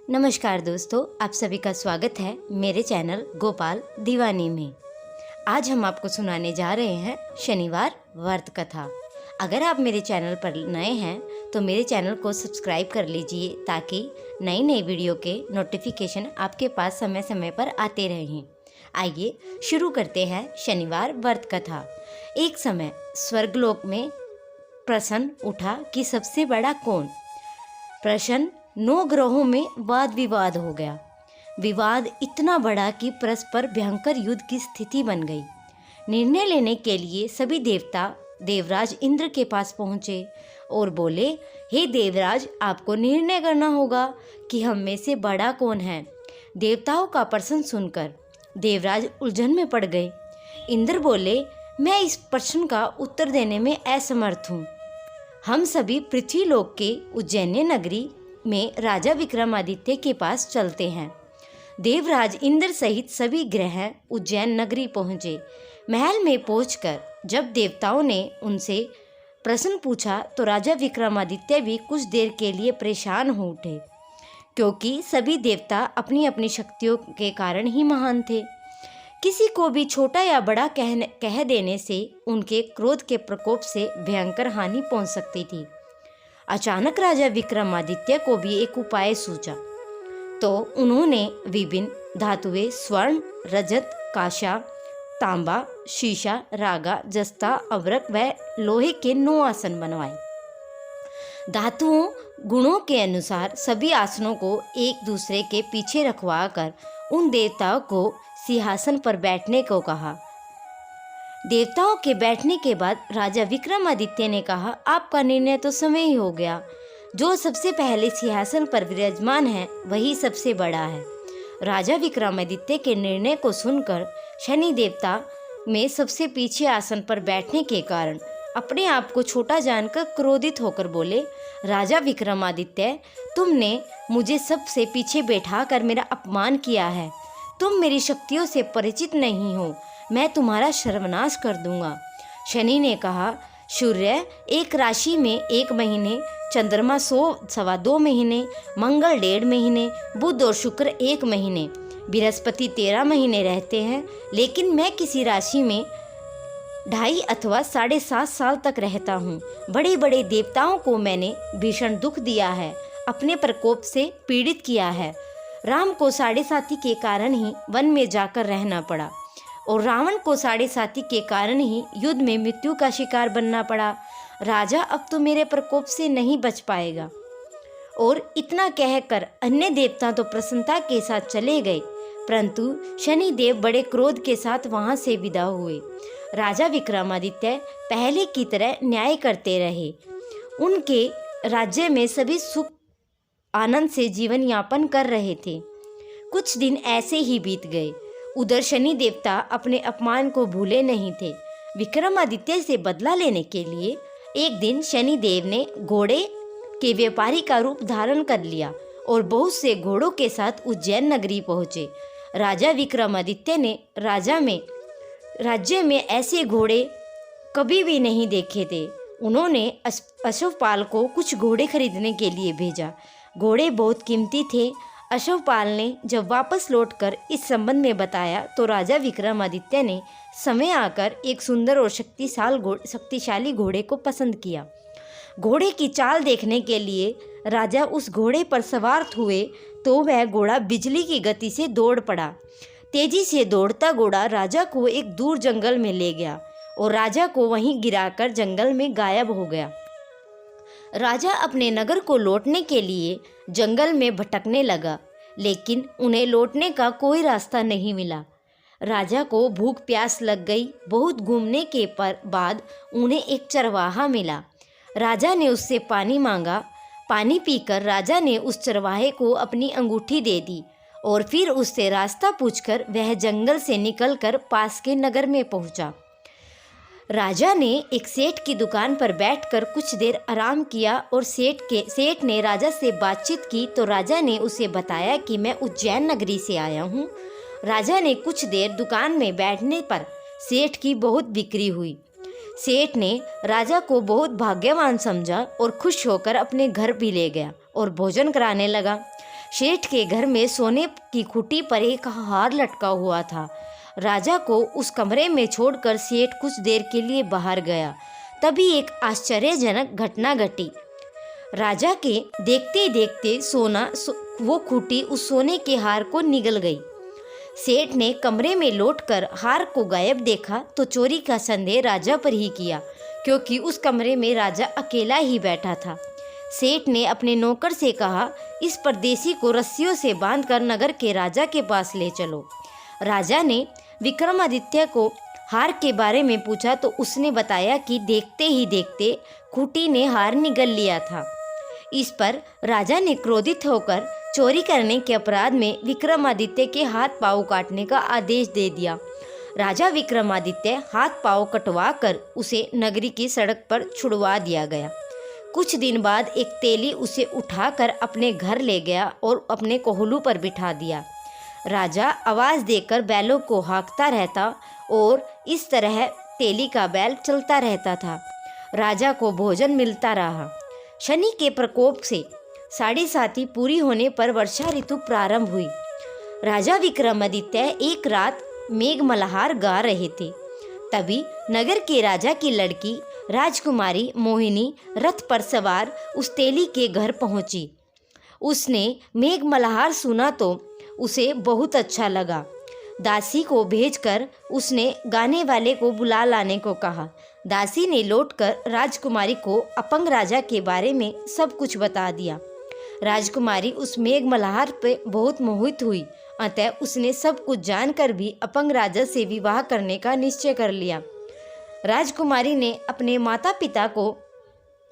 नमस्कार दोस्तों, आप सभी का स्वागत है मेरे चैनल गोपाल दीवानी में। आज हम आपको सुनाने जा रहे हैं शनिवार व्रत कथा। अगर आप मेरे चैनल पर नए हैं तो मेरे चैनल को सब्सक्राइब कर लीजिए ताकि नई नई वीडियो के नोटिफिकेशन आपके पास समय समय पर आते रहें। आइए शुरू करते हैं शनिवार व्रत कथा। एक समय स्वर्गलोक में प्रश्न उठा कि सबसे बड़ा कौन। प्रश्न 9 ग्रहों में वाद विवाद हो गया। विवाद इतना बड़ा कि परस्पर भयंकर युद्ध की स्थिति बन गई। निर्णय लेने के लिए सभी देवता देवराज इंद्र के पास पहुँचे और बोले, हे देवराज, आपको निर्णय करना होगा कि हम में से बड़ा कौन है। देवताओं का प्रश्न सुनकर देवराज उलझन में पड़ गए। इंद्र बोले, मैं इस प्रश्न का उत्तर देने में असमर्थ हूँ। हम सभी पृथ्वीलोक के उज्जैन नगरी में राजा विक्रमादित्य के पास चलते हैं। देवराज इंद्र सहित सभी ग्रह उज्जैन नगरी पहुँचे। महल में पहुंचकर जब देवताओं ने उनसे प्रश्न पूछा तो राजा विक्रमादित्य भी कुछ देर के लिए परेशान हो उठे, क्योंकि सभी देवता अपनी अपनी शक्तियों के कारण ही महान थे। किसी को भी छोटा या बड़ा कह देने से उनके क्रोध के प्रकोप से भयंकर हानि पहुंच सकती थी। अचानक राजा विक्रमादित्य को भी एक उपाय सूझा, तो उन्होंने विभिन्न धातुएं स्वर्ण, रजत, कांसा, तांबा, शीशा, रागा, जस्ता, अवरक व लोहे के 9 आसन बनवाए। धातुओं गुणों के अनुसार सभी आसनों को एक दूसरे के पीछे रखवा कर उन देवताओं को सिंहासन पर बैठने को कहा। देवताओं के बैठने के बाद राजा विक्रमादित्य ने कहा, आपका निर्णय तो समय ही हो गया। जो सबसे पहले सिंहासन पर विराजमान है वही सबसे बड़ा है। राजा विक्रमादित्य के निर्णय को सुनकर शनि देवता में सबसे पीछे आसन पर बैठने के कारण अपने आप को छोटा जानकर क्रोधित होकर बोले, राजा विक्रमादित्य, तुमने मुझे सबसे पीछे बैठाकर मेरा अपमान किया है। तुम मेरी शक्तियों से परिचित नहीं हो। मैं तुम्हारा सर्वनाश कर दूंगा। शनि ने कहा, सूर्य एक राशि में 1 महीने, चंद्रमा 100-1.25 महीने, मंगल 1.5 महीने, बुध और शुक्र 1 महीने, बृहस्पति 13 महीने रहते हैं, लेकिन मैं किसी राशि में 2.5 अथवा 7.5 साल तक रहता हूँ। बड़े बड़े देवताओं को मैंने भीषण दुख दिया है, अपने प्रकोप से पीड़ित किया है। राम को 7.5 के कारण ही वन में जाकर रहना पड़ा और रावण को 7.5 के कारण ही युद्ध में मृत्यु का शिकार बनना पड़ा। राजा अब तो मेरे प्रकोप से नहीं बच पाएगा। और इतना कहकर अन्य देवता तो प्रसन्नता के साथ चले गए, परंतु शनि देव बड़े क्रोध के साथ वहां से विदा हुए। राजा विक्रमादित्य पहले की तरह न्याय करते रहे। उनके राज्य में सभी सुख आनंद से जीवन यापन कर रहे थे। कुछ दिन ऐसे ही बीत गए। उधर शनि देवता अपने अपमान को भूले नहीं थे। विक्रमादित्य से बदला लेने के लिए एक दिन शनि देव ने घोड़े के व्यापारी का रूप धारण कर लिया और बहुत से घोड़ों के साथ उज्जैन नगरी पहुँचे। राजा विक्रमादित्य ने राज्य में ऐसे घोड़े कभी भी नहीं देखे थे। उन्होंने अश्वपाल को कुछ घोड़े खरीदने के लिए भेजा। घोड़े बहुत कीमती थे। अश्वपाल ने जब वापस लौटकर इस संबंध में बताया तो राजा विक्रमादित्य ने समय आकर एक सुंदर और शक्तिशाली घोड़े को पसंद किया। घोड़े की चाल देखने के लिए राजा उस घोड़े पर सवार हुए तो वह घोड़ा बिजली की गति से दौड़ पड़ा। तेजी से दौड़ता घोड़ा राजा को एक दूर जंगल में ले गया और राजा को वहीं गिराकर जंगल में गायब हो गया। राजा अपने नगर को लौटने के लिए जंगल में भटकने लगा, लेकिन उन्हें लौटने का कोई रास्ता नहीं मिला। राजा को भूख प्यास लग गई। बहुत घूमने के बाद उन्हें एक चरवाहा मिला। राजा ने उससे पानी मांगा। पानी पीकर राजा ने उस चरवाहे को अपनी अंगूठी दे दी और फिर उससे रास्ता पूछकर वह जंगल से निकलकर पास के नगर में पहुंचा। राजा ने एक सेठ की दुकान पर बैठकर कुछ देर आराम किया और सेठ ने राजा से बातचीत की तो राजा ने उसे बताया कि मैं उज्जैन नगरी से आया हूँ। राजा ने कुछ देर दुकान में बैठने पर सेठ की बहुत बिक्री हुई। सेठ ने राजा को बहुत भाग्यवान समझा और खुश होकर अपने घर भी ले गया और भोजन कराने लगा। सेठ के घर में सोने की खूंटी पर एक हार लटका हुआ था। राजा को उस कमरे में छोड़कर सेठ कुछ देर के लिए बाहर गया। तभी एक आश्चर्यजनक घटना घटी। राजा के देखते देखते वो खूंटी उस सोने के हार को निगल गई। सेठ ने कमरे में लौटकर हार को गायब देखा तो चोरी का संदेह राजा पर ही किया, क्योंकि उस कमरे में राजा अकेला ही बैठा था। सेठ ने अपने नौकर से कहा, इस परदेसी को रस्सियों से बांधकर नगर के राजा के पास ले चलो। राजा ने विक्रमादित्य को हार के बारे में पूछा तो उसने बताया कि देखते ही देखते खूंटी ने हार निगल लिया था। इस पर राजा ने क्रोधित होकर चोरी करने के अपराध में विक्रमादित्य के हाथ पांव काटने का आदेश दे दिया। राजा विक्रमादित्य हाथ पांव कटवा कर उसे नगरी की सड़क पर छुड़वा दिया गया। कुछ दिन बाद एक तेली उसे उठाकर अपने घर ले गया और अपने कोहलू पर बिठा दिया। राजा आवाज़ देकर बैलों को हाँकता रहता और इस तरह तेली का बैल चलता रहता था। राजा को भोजन मिलता रहा। शनि के प्रकोप से 7.5 पूरी होने पर वर्षा ऋतु प्रारंभ हुई। राजा विक्रमादित्य एक रात मेघ मल्हार गा रहे थे। तभी नगर के राजा की लड़की राजकुमारी मोहिनी रथ पर सवार उस तेली के घर पहुंची। उसने मेघ मल्हार सुना तो उसे बहुत अच्छा लगा। दासी को भेजकर उसने गाने वाले को बुला लाने को कहा। दासी ने लौटकर राजकुमारी को अपंग राजा के बारे में सब कुछ बता दिया। राजकुमारी उस मेघ मल्हार पे बहुत मोहित हुई, अतः उसने सब कुछ जानकर भी अपंग राजा से विवाह करने का निश्चय कर लिया। राजकुमारी ने अपने माता पिता को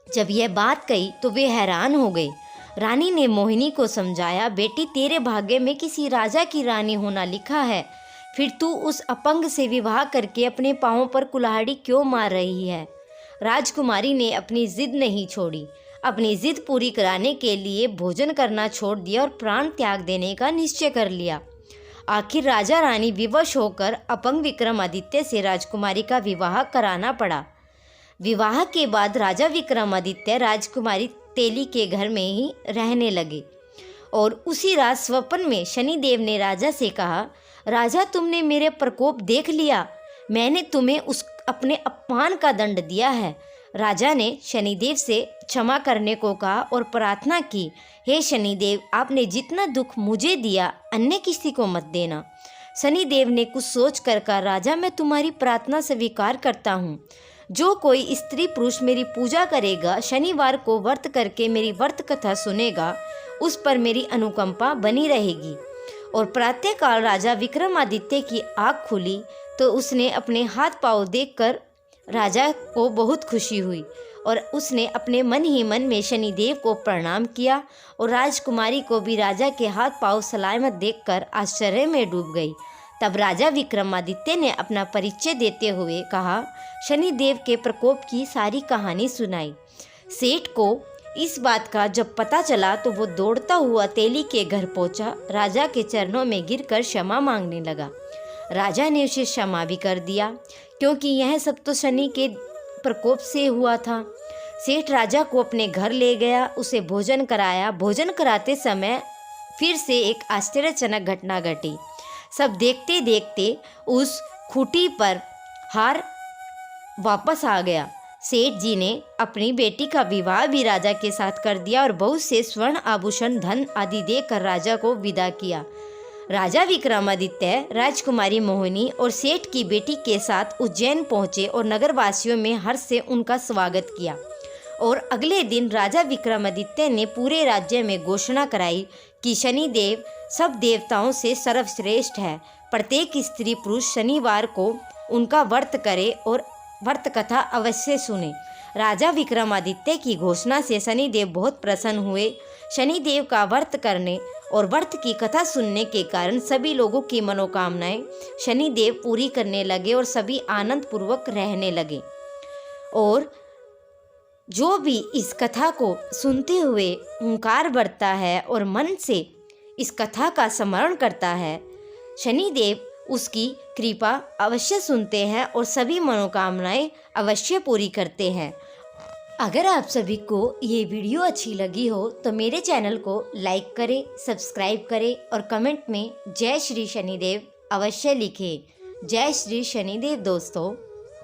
जब यह बात कही तो वे हैरान हो गए। रानी ने मोहिनी को समझाया, बेटी तेरे भाग्य में किसी राजा की रानी होना लिखा है, फिर तू उस अपंग से विवाह करके अपने पाँवों पर कुल्हाड़ी क्यों मार रही है। राजकुमारी ने अपनी जिद नहीं छोड़ी। अपनी जिद पूरी कराने के लिए भोजन करना छोड़ दिया और प्राण त्याग देने का निश्चय कर लिया। आखिर राजा रानी विवश होकर अपंग विक्रमादित्य से राजकुमारी का विवाह कराना पड़ा। विवाह के बाद राजा विक्रमादित्य राजकुमारी तेली के घर में ही रहने लगे और उसी रात स्वप्न में शनिदेव ने राजा से कहा, राजा तुमने मेरे प्रकोप देख लिया, मैंने तुम्हें उस अपने अपमान का दंड दिया है। राजा ने शनिदेव से क्षमा करने को कहा और प्रार्थना की, हे शनिदेव आपने जितना दुख मुझे दिया अन्य किसी को मत देना। शनिदेव ने कुछ सोच कर कहा, राजा मैं तुम्हारी प्रार्थना स्वीकार करता हूँ। जो कोई स्त्री पुरुष मेरी पूजा करेगा, शनिवार को व्रत करके मेरी व्रत कथा सुनेगा, उस पर मेरी अनुकंपा बनी रहेगी। और प्रातःकाल राजा विक्रमादित्य की आँख खुली तो उसने अपने हाथ पांव देखकर राजा को बहुत खुशी हुई और उसने अपने मन ही मन में शनिदेव को प्रणाम किया और राजकुमारी को भी राजा के हाथ पांव सलामत देखकर आश्चर्य में डूब गई। तब राजा विक्रमादित्य ने अपना परिचय देते हुए कहा, शनिदेव के प्रकोप की सारी कहानी सुनाई। सेठ को इस बात का जब पता चला तो वो दौड़ता हुआ तेली के घर पहुंचा। राजा के चरणों में गिरकर क्षमा मांगने लगा। राजा ने उसे क्षमा भी कर दिया, क्योंकि यह सब तो शनि के प्रकोप से हुआ था। सेठ राजा को अपने घर ले गया, उसे भोजन कराया। भोजन कराते समय फिर से एक आश्चर्यजनक घटना घटी। सब देखते देखते उस खूंटी पर हार वापस आ गया। सेठ जी ने अपनी बेटी का विवाह भी राजा के साथ कर दिया और बहुत से स्वर्ण आभूषण धन आदि देकर राजा को विदा किया। राजा विक्रमादित्य राजकुमारी मोहिनी और सेठ की बेटी के साथ उज्जैन पहुंचे और नगरवासियों में हर्ष से उनका स्वागत किया। और अगले दिन राजा विक्रमादित्य ने पूरे राज्य में घोषणा कराई कि शनिदेव सब देवताओं से सर्वश्रेष्ठ है। प्रत्येक स्त्री पुरुष शनिवार को उनका व्रत करे और व्रत कथा अवश्य सुने। राजा विक्रमादित्य की घोषणा से शनिदेव बहुत प्रसन्न हुए। शनिदेव का व्रत करने और व्रत की कथा सुनने के कारण सभी लोगों की मनोकामनाएं शनिदेव पूरी करने लगे और सभी आनंद पूर्वक रहने लगे। और जो भी इस कथा को सुनते हुए हुंकार भरता है और मन से इस कथा का स्मरण करता है, शनिदेव उसकी कृपा अवश्य सुनते हैं और सभी मनोकामनाएं अवश्य पूरी करते हैं। अगर आप सभी को ये वीडियो अच्छी लगी हो तो मेरे चैनल को लाइक करें, सब्सक्राइब करें और कमेंट में जय श्री शनिदेव अवश्य लिखें। जय श्री शनिदेव दोस्तों।